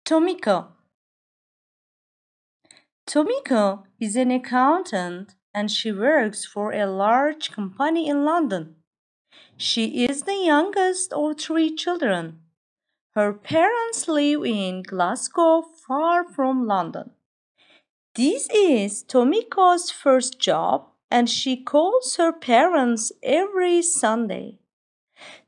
Tomiko. Tomiko is an accountant and she works for a large company in London. She is the youngest of three children. Her parents live in Glasgow, far from London. This is Tomiko's first job and she calls her parents every Sunday.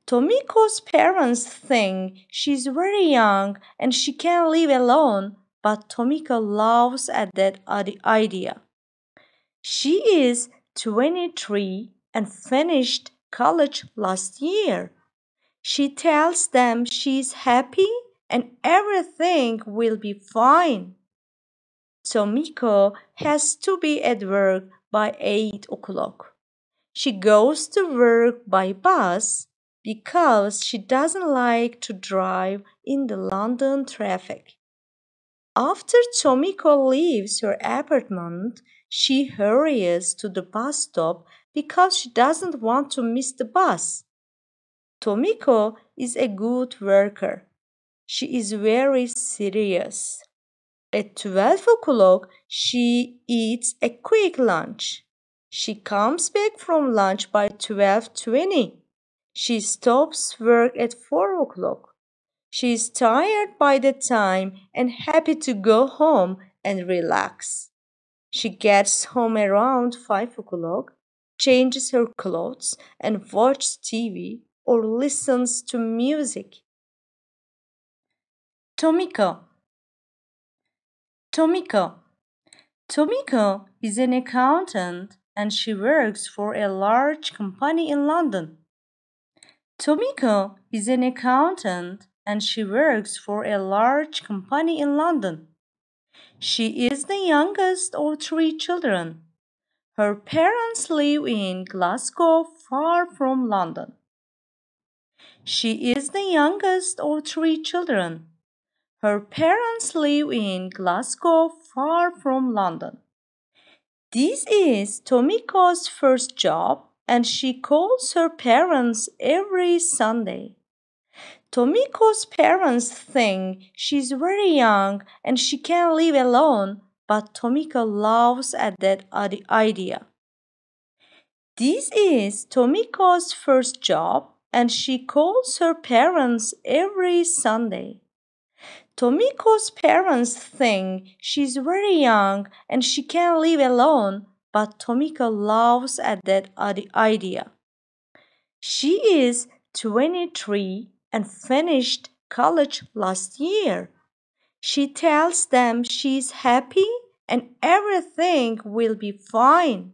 Tomiko's parents think she's very young and she can live alone, but Tomiko laughs at that idea. She is 23 and finished college last year. She tells them she's happy and everything will be fine. Tomiko has to be at work by 8 o'clock. She goes to work by bus because she doesn't like to drive in the London traffic. After Tomiko leaves her apartment, she hurries to the bus stop because she doesn't want to miss the bus. Tomiko is a good worker. She is very serious. At 12 o'clock, she eats a quick lunch. She comes back from lunch by 12:20. She stops work at 4 o'clock. She is tired by the time and happy to go home and relax. She gets home around 5 o'clock, changes her clothes, and watches TV or listens to music. Tomiko. Tomiko is an accountant and she works for a large company in London. Tomiko is an accountant and she works for a large company in London. She is the youngest of three children. Her parents live in Glasgow, far from London. She is the youngest of three children. Her parents live in Glasgow, far from London. This is Tomiko's first job and she calls her parents every Sunday. Tomiko's parents think she's very young and she can live alone, but Tomiko laughs at that idea. This is Tomiko's first job and she calls her parents every Sunday. Tomiko's parents think she's very young and she can live alone, but Tomiko laughs at that idea. She is 23 and finished college last year. She tells them she's happy and everything will be fine.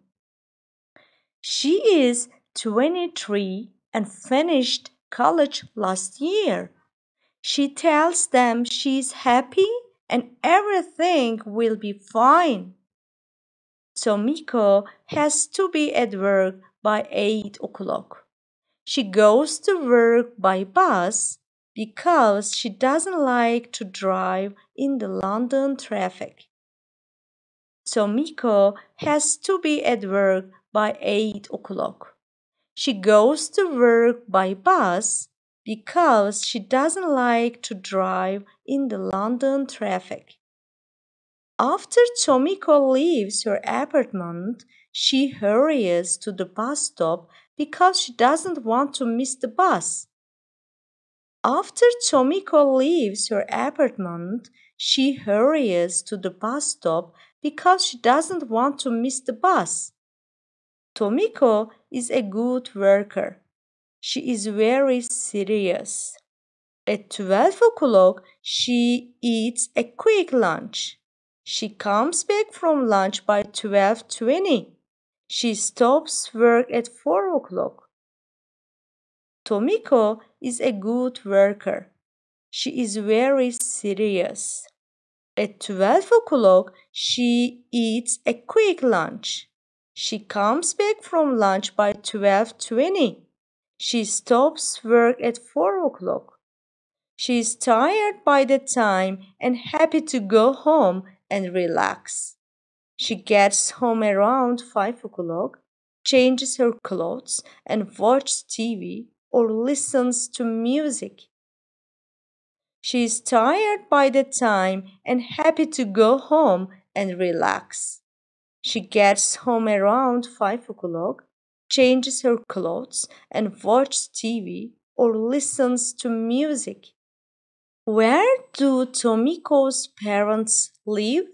She is 23 and finished college last year. She tells them she's happy and everything will be fine. Tomiko has to be at work by 8 o'clock. She goes to work by bus because she doesn't like to drive in the London traffic. Tomiko has to be at work by 8 o'clock. She goes to work by bus because she doesn't like to drive in the London traffic. After Tomiko leaves her apartment, she hurries to the bus stop because she doesn't want to miss the bus. After Tomiko leaves her apartment, she hurries to the bus stop because she doesn't want to miss the bus. Tomiko is a good worker. She is very serious. At 12 o'clock, she eats a quick lunch. She comes back from lunch by 12:20. She stops work at 4 o'clock. Tomiko is a good worker. She is very serious. At 12 o'clock, she eats a quick lunch. She comes back from lunch by 12:20. She stops work at 4 o'clock. She is tired by the time and happy to go home and relax. She gets home around 5 o'clock, changes her clothes, and watches TV or listens to music. She is tired by the time and happy to go home and relax. She gets home around 5 o'clock, changes her clothes, and watches TV or listens to music. Where do Tomiko's parents live?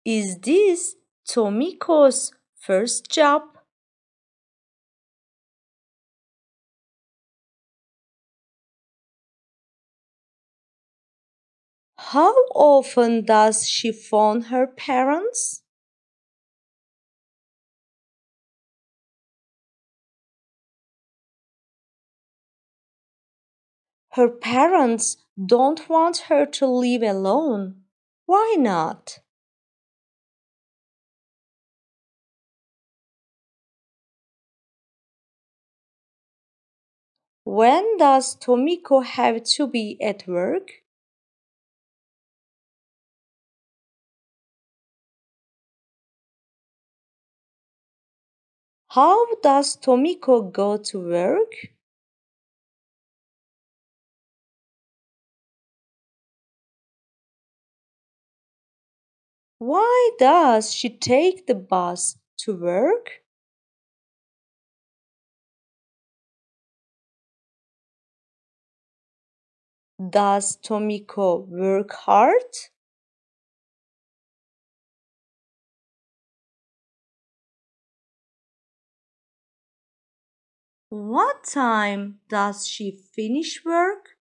Is this Tomiko's first job? How often does she phone her parents? Her parents don't want her to live alone. Why not? When does Tomiko have to be at work? How does Tomiko go to work? Why does she take the bus to work? Does Tomiko work hard? What time does she finish work?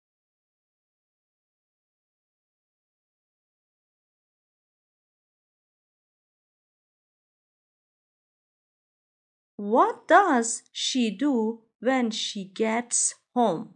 What does she do when she gets home?